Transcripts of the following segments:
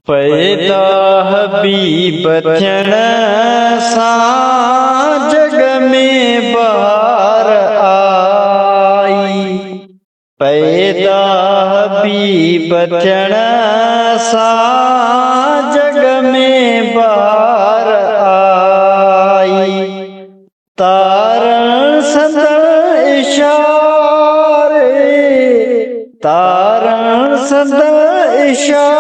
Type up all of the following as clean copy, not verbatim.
पैदा हबीब थियण सां जग में बहार आई। पैदा हबीब थियण सां जग में बहार आई। तारण संदड़ इशारे, तारण संदड़ इशारे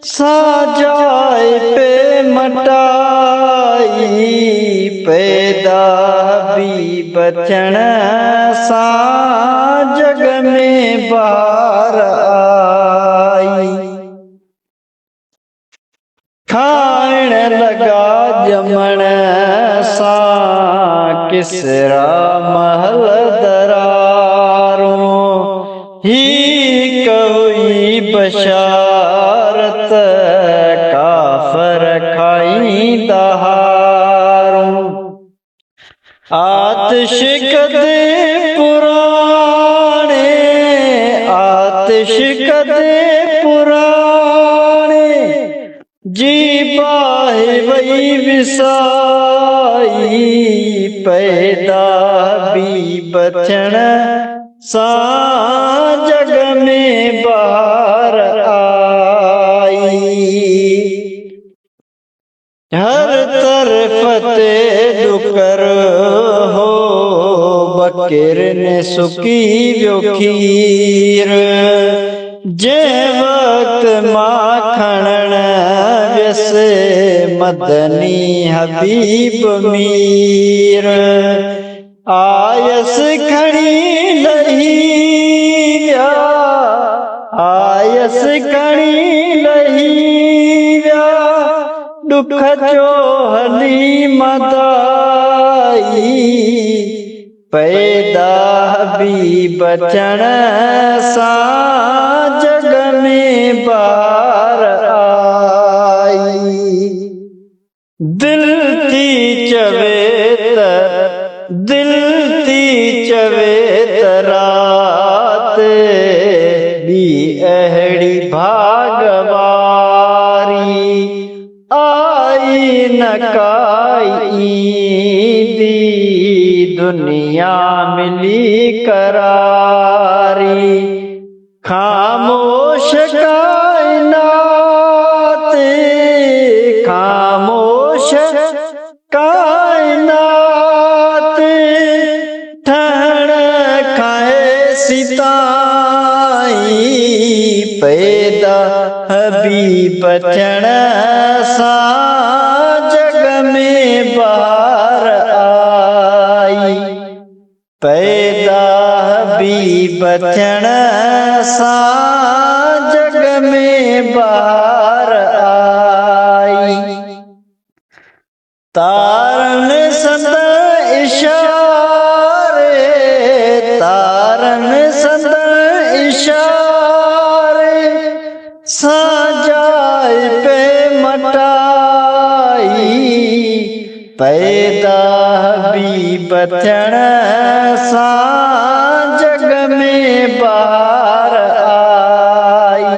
साजाए पे मटाई। पैदा हबीब थियण सां जग में बहार आई। खाइण लगा ॼमण सां किसरा महल दरारों। ही हुई बशारत काफर खाईंदा हारों। आतिश कदे पुराणे, आतिश कदे पुराणे जी बाहि वई विसाई। पैदा हबीब थियण सां जग में बहार आई। हर तरफ ते डुकर हो बकीर ने सुकी वियो खीर। जंहिं वक़्त मां खणण वियसि मदनी हबीब मीर। आयसि खणी लही विया, आयसि खणी लही विया। दुख जो हली मदाई। पैदा हबीब थियण सां जग में बहार आई। दिल थी चवे त, दिल थी चवे त रात ॿी अहिड़ी भागवारी आई न काई ईंदी दुनिया मिली करारी। खामोश कायनात, खामोश कायनात ठहण खाए सिताई। पैदा हबीब थियण सां जग में बहार आई। पैदा हबीब थियण सां जग में बहार आई। तारण संदड़ इशारे, तारण संदड़ इशारे साजाए पे मटाई। पैदा हबीब थियण